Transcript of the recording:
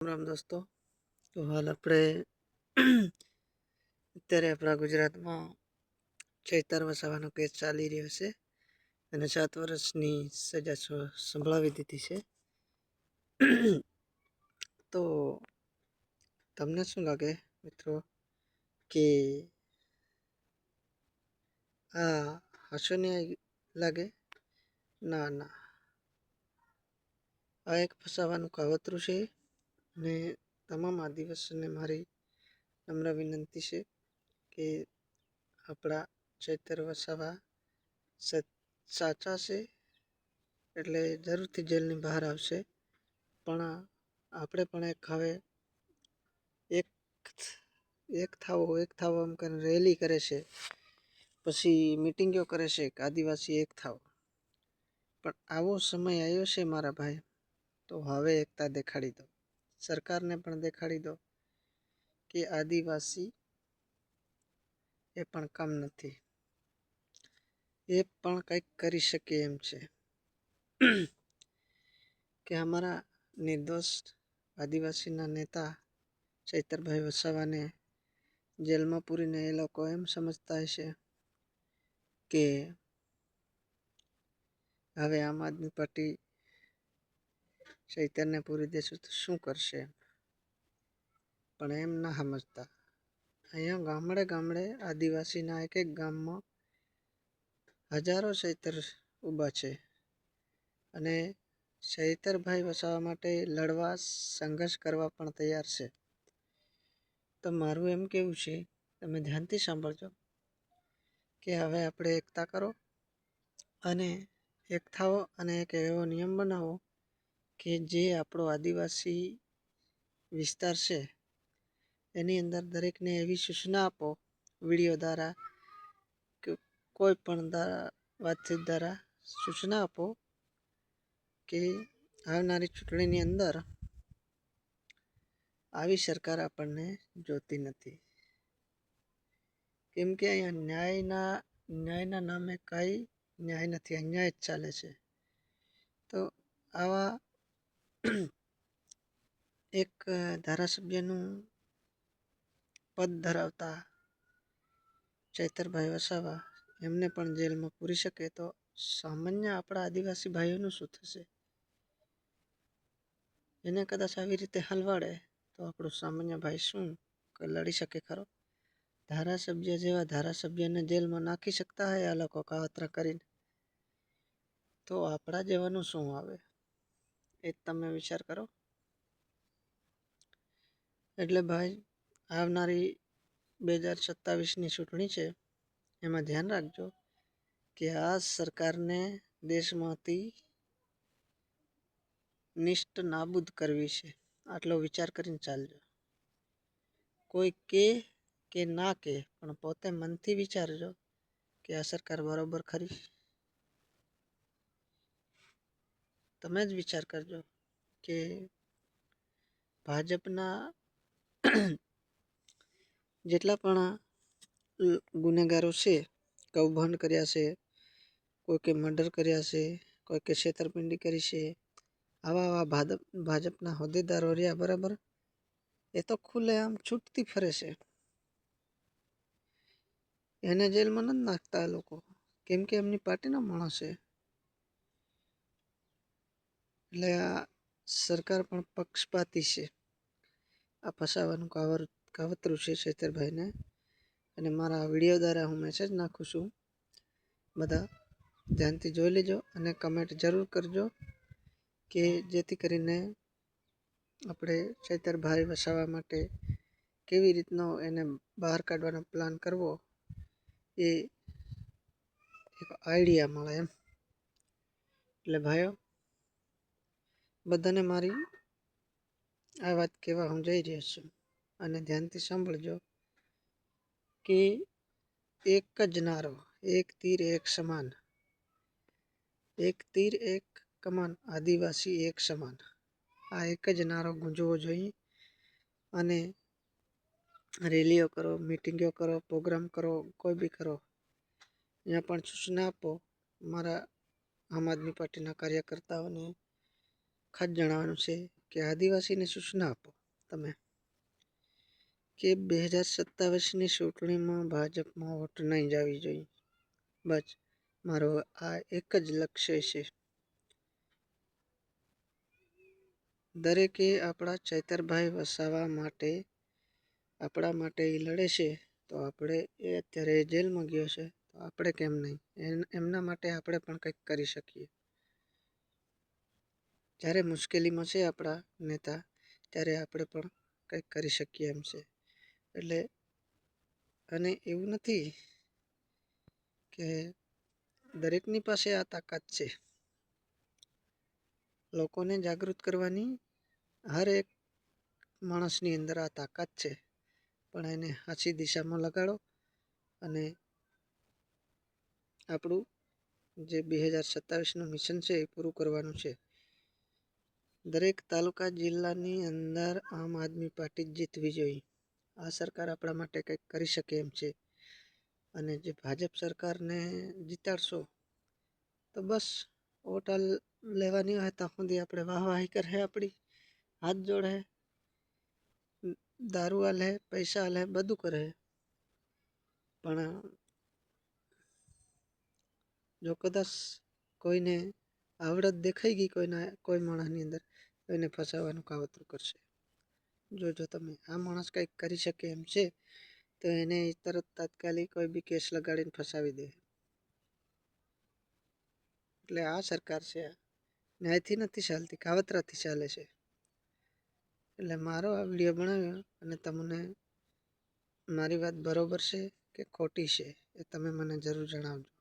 રામ દોસ્તો, તો હાલ આપણે અત્યારે આપણા ગુજરાતમાં ચૈતર વસાવાનો કેસ ચાલી રહ્યો છે અને 7 વર્ષની સજા સંભળાવી દીધી છે. તો તમને શું લાગે મિત્રો કે આ હાસ્ય ન્યાય લાગે? ના, આ એક ફસાવાનું કાવતરું છે અને તમામ આદિવાસીઓને મારી નમ્ર વિનંતી છે કે આપણા ચૈતર વસાવા સાચા છે એટલે જરૂરથી જેલની બહાર આવશે. પણ આપણે પણ હવે એક થાવ એમ કરીને રેલી કરે છે, પછી મિટિંગો કરે છે કે આદિવાસી એક થાવ. પણ આવો સમય આવ્યો છે મારા ભાઈ, તો હવે એકતા દેખાડી દો. સરકારને પણ દેખાડી દો કે આદિવાસી એ પણ કમ નથી, એ પણ કંઈક કરી શકે એમ છે. કે અમારા નિર્દોષ આદિવાસીના નેતા ચૈતરભાઈ વસાવાને જેલમાં પૂરીને એ લોકો એમ સમજતા હશે કે હવે આમ આદમી પાર્ટી ચૈતરને પૂરી દેશું તો શું કરશે. પણ એમ ના સમજતા, અહીંયા ગામડે ગામડે આદિવાસીના એક ગામમાં હજારો ચૈતર ઊભા છે અને ચૈતરભાઈ વસાવા માટે લડવા સંઘર્ષ કરવા પણ તૈયાર છે. તો મારું એમ કહેવું છે, તમે ધ્યાનથી સાંભળજો કે હવે આપણે એકતા કરો અને એક થાઓ અને એક એવો નિયમ બનાવો કે જે આપણો આદિવાસી વિસ્તાર છે એની અંદર દરેકને એવી સૂચના આપો, વિડીયો દ્વારા કે કોઈ પણ વાતચીત દ્વારા સૂચના આપો કે આવનારી ચૂંટણીની અંદર આવી સરકાર આપણને જોતી નથી. કેમ કે અહીંયા ન્યાયના નામે કાંઈ ન્યાય નથી, અન્યાય જ ચાલે છે. તો આવા એક ધારાસભ્યનું પદ ધરાવતા ચૈતરભાઈ વસાવા એમને પણ જેલમાં પૂરી શકે તો સામાન્ય આપણા આદિવાસી ભાઈઓનું શું થશે? એને કદાચ આવી રીતે હલવાડે તો આપણો સામાન્ય ભાઈ શું લડી શકે ખરો? ધારાસભ્ય જેવા ધારાસભ્યને જેલમાં નાખી શકતા હોય આ લોકો કાવતરા કરીને, તો આપણા જેવાનું શું આવે એ તમે વિચાર કરો. એટલે ભાઈ, આવનારી 2027ની ચૂંટણી છે, એમાં ધ્યાન રાખજો કે આ સરકારને દેશમાંથી નિષ્ઠ નાબૂદ કરવી છે. આટલો વિચાર કરીને ચાલજો. કોઈ કે ના કે, પણ પોતે મનથી વિચારજો કે આ સરકાર બરોબર ખરી. તમે જ વિચાર કરજો કે ભાજપના જેટલા પણ ગુનેગારો છે, કૌભાંડ કર્યા છે, કોઈકે મર્ડર કર્યા છે, કોઈકે છેતરપિંડી કરી છે, આવા ભાજપના હોદ્દેદારો રહ્યા બરાબર, એ તો ખુલ્લેઆમ છૂટતી ફરે છે. એને જેલમાં નથી નાખતા આ લોકો, કેમ કે એમની પાર્ટીના માણસ છે. એટલે આ સરકાર પણ પક્ષપાતી છે. આ ફસાવાનું કાવતરું છે ચૈતરભાઈને. અને મારા વિડીયો દ્વારા હું મેસેજ નાખું છું, બધા ધ્યાનથી જોઈ લેજો અને કમેન્ટ જરૂર કરજો કે જેથી કરીને આપણે ચૈતરભાઈ વસાવા માટે કેવી રીતનો એને બહાર કાઢવાનો પ્લાન કરવો એ એક આઈડિયા મળે એમ. એટલે ભાઈઓ, બધાને મારી આ વાત કહેવા હું જઈ રહ્યો છું અને ધ્યાનથી સાંભળજો કે એક જ નારો, એક તીર એક સમાન, એક તીર એક કમાન, આદિવાસી એક સમાન. આ એક જ નારો ગુંજવો જોઈએ અને રેલીઓ કરો, મિટિંગો કરો, પ્રોગ્રામ કરો, કોઈ બી કરો, અહીંયા પણ સૂચના આપો. મારા આમ આદમી પાર્ટીના કાર્યકર્તાઓને ખાસ જણાવવાનું છે કે આદિવાસીને સૂચના આપો તમે કે 2027ની ચૂંટણીમાં ભાજપમાં વોટ નહીં જવી જોઈએ. બસ મારો આ એક જ લક્ષ્ય છે. દરેકે આપણા ચૈતરભાઈ વસાવા માટે આપણા માટે એ લડે છે, તો આપણે એ અત્યારે જેલમાં ગયો છે, તો આપણે કેમ નહીં એમના માટે આપણે પણ કંઈક કરી શકીએ. જ્યારે મુશ્કેલીમાં છે આપણા નેતા, ત્યારે આપણે પણ કંઈક કરી શકીએ એમ છે. એટલે અને એવું નથી કે દરેકની પાસે આ તાકાત છે. લોકોને જાગૃત કરવાની હર એક માણસની અંદર આ તાકાત છે, પણ એને સાચી દિશામાં લગાડો અને આપણું જે 2027નું મિશન છે એ પૂરું કરવાનું છે. દરેક તાલુકા જિલ્લાની અંદર આમ આદમી પાર્ટી જીતવી જોઈએ. આ સરકાર આપણા માટે કંઈક કરી શકે એમ છે. અને જે ભાજપ સરકારને જીતાડશો તો બસ વોટ લેવાની હોય ત્યાં સુધી આપણે વાહવાહી કરે, આપણી હાથ જોડે, દારૂ આલે, પૈસા આલે, બધું કરે. પણ જો કદાચ કોઈને આવડત દેખાઈ ગઈ કોઈ માણસની અંદર, તો એને ફસાવાનું કાવતરું કરશે. જો તમે આ માણસ કંઈક કરી શકે એમ છે, તો એને તરત તાત્કાલિક કોઈ બી કેસ લગાડીને ફસાવી દે. એટલે આ સરકાર છે ન્યાયથી નથી ચાલતી, કાવતરાથી ચાલે છે. એટલે મારો આ વિડીયો બનાવ્યો અને તમને મારી વાત બરોબર છે કે ખોટી છે એ તમે મને જરૂર જણાવજો.